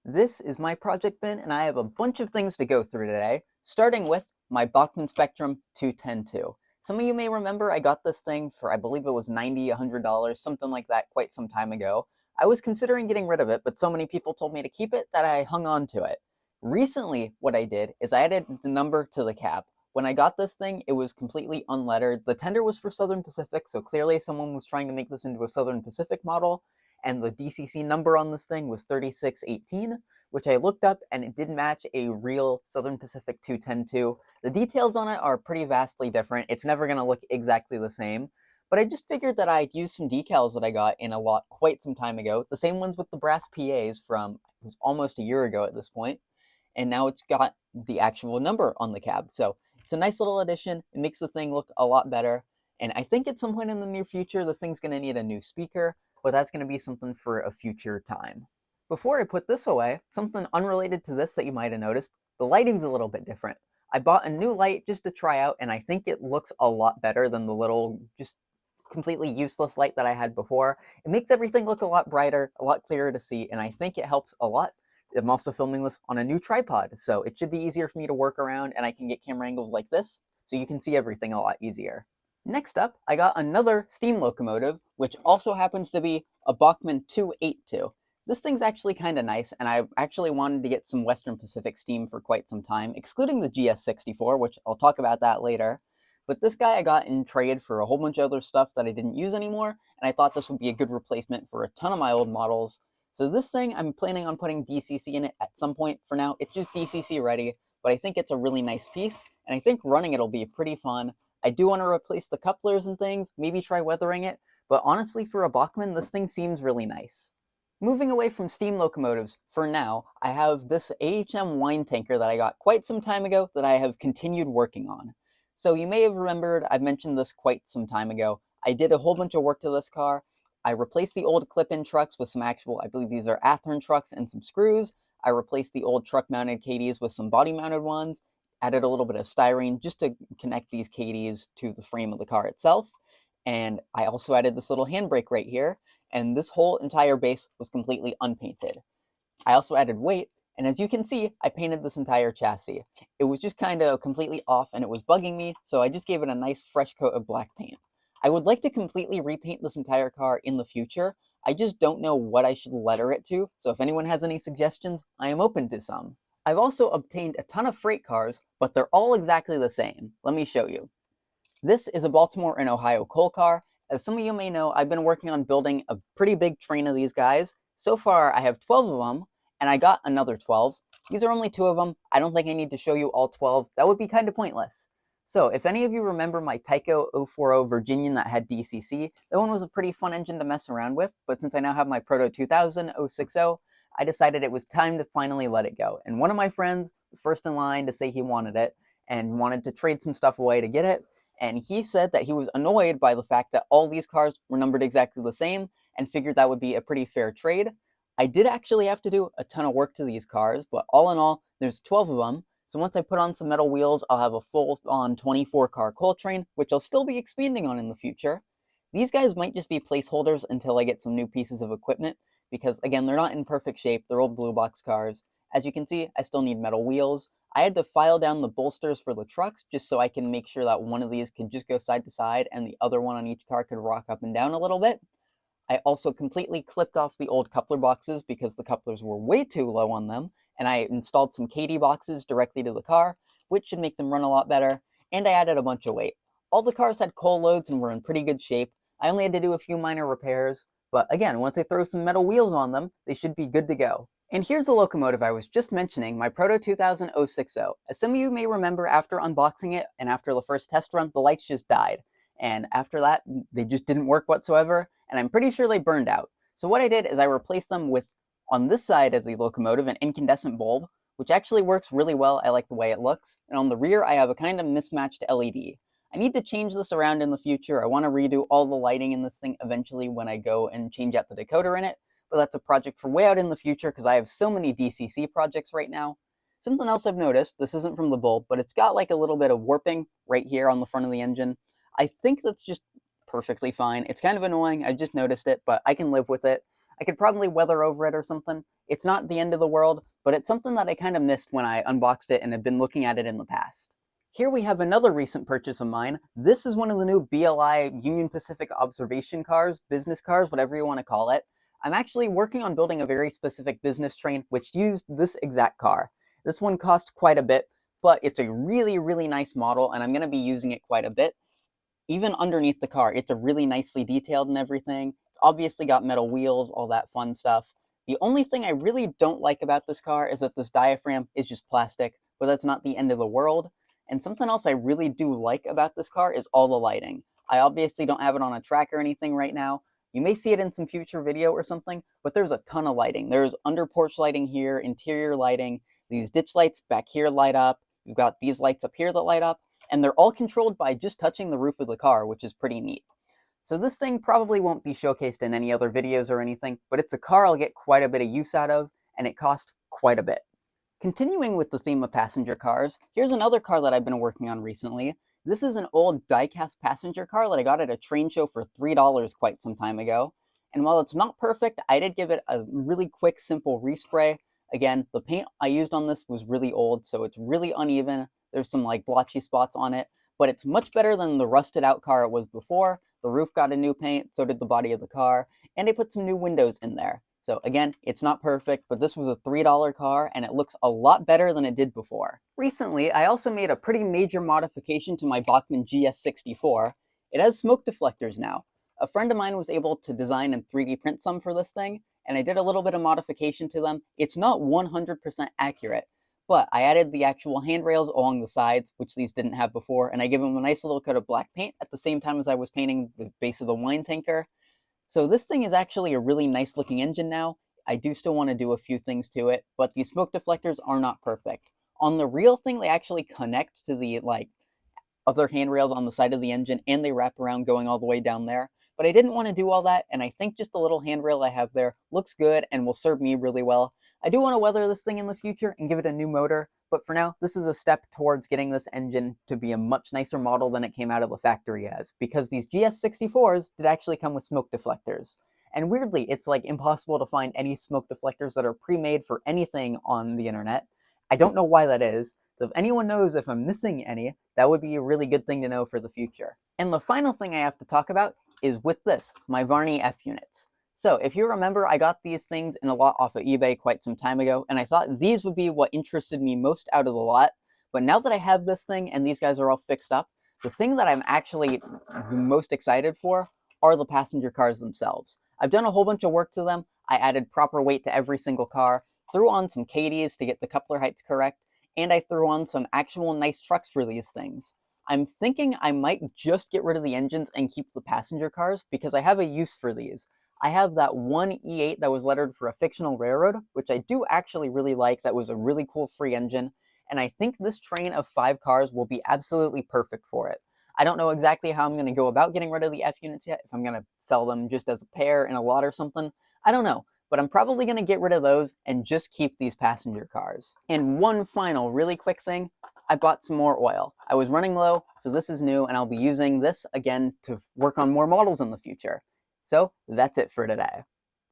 This is my project bin, and I have a bunch of things to go through today, starting with my Bachmann Spectrum 210-2. Some of you may remember I got this thing for, I believe it was $90, $100, something like that quite some time ago. I was considering getting rid of it, but so many people told me to keep it that I hung on to it. Recently, what I did is I added the number to the cab. When I got this thing, it was completely unlettered. The tender was for Southern Pacific, so clearly someone was trying to make this into a Southern Pacific model, and the DCC number on this thing was 3618, which I looked up and it did match a real Southern Pacific 210-2. The details on it are pretty vastly different. It's never going to look exactly the same, but I just figured that I'd use some decals that I got in a lot quite some time ago, the same ones with the brass PAs from, it was almost a year ago at this point, and now it's got the actual number on the cab. So it's a nice little addition. It makes the thing look a lot better. And I think at some point in the near future, the thing's going to need a new speaker, but that's going to be something for a future time. Before I put this away, something unrelated to this that you might have noticed, the lighting's a little bit different. I bought a new light just to try out, and I think it looks a lot better than the little, just completely useless light that I had before. It makes everything look a lot brighter, a lot clearer to see, and I think it helps a lot. I'm also filming this on a new tripod, so it should be easier for me to work around, and I can get camera angles like this, so you can see everything a lot easier. Next up, I got another steam locomotive, which also happens to be a Bachmann 282. This thing's actually kind of nice, and I actually wanted to get some Western Pacific steam for quite some time, excluding the GS64, which I'll talk about that later. But this guy I got in trade for a whole bunch of other stuff that I didn't use anymore, and I thought this would be a good replacement for a ton of my old models. So this thing, I'm planning on putting DCC in it at some point. For now, it's just DCC ready, but I think it's a really nice piece, and I think running it'll be pretty fun. I do want to replace the couplers and things, maybe try weathering it, but honestly for a Bachmann, this thing seems really nice. Moving away from steam locomotives, for now, I have this AHM wine tanker that I got quite some time ago that I have continued working on. So you may have remembered, I've mentioned this quite some time ago, I did a whole bunch of work to this car. I replaced the old clip-in trucks with some actual, I believe these are Athearn trucks and some screws. I replaced the old truck-mounted KDs with some body-mounted ones, added a little bit of styrene just to connect these KDs to the frame of the car itself. And I also added this little handbrake right here, and this whole entire base was completely unpainted. I also added weight, and as you can see, I painted this entire chassis. It was just kind of completely off and it was bugging me, so I just gave it a nice fresh coat of black paint. I would like to completely repaint this entire car in the future. I just don't know what I should letter it to, so if anyone has any suggestions, I am open to some. I've also obtained a ton of freight cars, but they're all exactly the same. Let me show you. This is a Baltimore and Ohio coal car. As some of you may know, I've been working on building a pretty big train of these guys. So far, I have 12 of them, and I got another 12. These are only 2 of them. I don't think I need to show you all 12. That would be kind of pointless. So if any of you remember my Tyco 040 Virginian that had DCC, that one was a pretty fun engine to mess around with, but since I now have my Proto 2000 060, I decided it was time to finally let it go. And one of my friends was first in line to say he wanted it, and wanted to trade some stuff away to get it, and he said that he was annoyed by the fact that all these cars were numbered exactly the same and figured that would be a pretty fair trade. I did actually have to do a ton of work to these cars, but all in all, there's 12 of them. So once I put on some metal wheels, I'll have a full-on 24-car coal train, which I'll still be expanding on in the future. These guys might just be placeholders until I get some new pieces of equipment, because again, they're not in perfect shape, they're old blue box cars. As you can see, I still need metal wheels. I had to file down the bolsters for the trucks just so I can make sure that one of these could just go side to side and the other one on each car could rock up and down a little bit. I also completely clipped off the old coupler boxes because the couplers were way too low on them, and I installed some KD boxes directly to the car, which should make them run a lot better, and I added a bunch of weight. All the cars had coal loads and were in pretty good shape. I only had to do a few minor repairs, but again, once I throw some metal wheels on them, they should be good to go. And here's the locomotive I was just mentioning, my Proto 2000 060. As some of you may remember, after unboxing it and after the first test run, the lights just died. And after that, they just didn't work whatsoever, and I'm pretty sure they burned out. So what I did is I replaced them with, on this side of the locomotive, an incandescent bulb, which actually works really well. I like the way it looks. And on the rear, I have a kind of mismatched LED. I need to change this around in the future. I want to redo all the lighting in this thing eventually when I go and change out the decoder in it, but that's a project for way out in the future because I have so many DCC projects right now. Something else I've noticed, this isn't from the bulb, but it's got like a little bit of warping right here on the front of the engine. I think that's just perfectly fine. It's kind of annoying, I just noticed it, but I can live with it. I could probably weather over it or something. It's not the end of the world, but it's something that I kind of missed when I unboxed it and have been looking at it in the past. Here we have another recent purchase of mine. This is one of the new BLI Union Pacific observation cars, business cars, whatever you want to call it. I'm actually working on building a very specific business train which used this exact car. This one cost quite a bit, but it's a really, really nice model and I'm going to be using it quite a bit. Even underneath the car, it's a really nicely detailed and everything. It's obviously got metal wheels, all that fun stuff. The only thing I really don't like about this car is that this diaphragm is just plastic, but that's not the end of the world. And something else I really do like about this car is all the lighting. I obviously don't have it on a track or anything right now. You may see it in some future video or something, but there's a ton of lighting. There's under porch lighting here, interior lighting, these ditch lights back here light up. You've got these lights up here that light up, and they're all controlled by just touching the roof of the car, which is pretty neat. So this thing probably won't be showcased in any other videos or anything, but it's a car I'll get quite a bit of use out of, and it cost quite a bit. Continuing with the theme of passenger cars, here's another car that I've been working on recently. This is an old die-cast passenger car that I got at a train show for $3 quite some time ago. And while it's not perfect, I did give it a really quick, simple respray. Again, the paint I used on this was really old, so it's really uneven. There's some like blotchy spots on it, but it's much better than the rusted out car it was before. The roof got a new paint, so did the body of the car, and I put some new windows in there. So again, it's not perfect, but this was a $3 car and it looks a lot better than it did before. Recently, I also made a pretty major modification to my Bachmann GS64. It has smoke deflectors now. A friend of mine was able to design and 3D print some for this thing, and I did a little bit of modification to them. It's not 100% accurate, but I added the actual handrails along the sides, which these didn't have before, and I gave them a nice little coat of black paint at the same time as I was painting the base of the wine tanker. So this thing is actually a really nice looking engine now. I do still want to do a few things to it, but these smoke deflectors are not perfect. On the real thing, they actually connect to the other handrails on the side of the engine and they wrap around going all the way down there. But I didn't want to do all that, and I think just the little handrail I have there looks good and will serve me really well. I do want to weather this thing in the future and give it a new motor, but for now, this is a step towards getting this engine to be a much nicer model than it came out of the factory as, because these GS64s did actually come with smoke deflectors. And weirdly, it's like impossible to find any smoke deflectors that are pre-made for anything on the internet. I don't know why that is, so if anyone knows if I'm missing any, that would be a really good thing to know for the future. And the final thing I have to talk about is with this, my Varney F units. So if you remember, I got these things in a lot off of eBay quite some time ago, and I thought these would be what interested me most out of the lot. But now that I have this thing and these guys are all fixed up, the thing that I'm actually the most excited for are the passenger cars themselves. I've done a whole bunch of work to them. I added proper weight to every single car, threw on some Cadies to get the coupler heights correct, and I threw on some actual nice trucks for these things. I'm thinking I might just get rid of the engines and keep the passenger cars because I have a use for these. I have that one E8 that was lettered for a fictional railroad, which I do actually really like. That was a really cool free engine, and I think this train of 5 cars will be absolutely perfect for it. I don't know exactly how I'm going to go about getting rid of the F units yet, if I'm going to sell them just as a pair in a lot or something. I don't know, but I'm probably going to get rid of those and just keep these passenger cars. And one final really quick thing, I bought some more oil. I was running low, so this is new, and I'll be using this again to work on more models in the future. So that's it for today.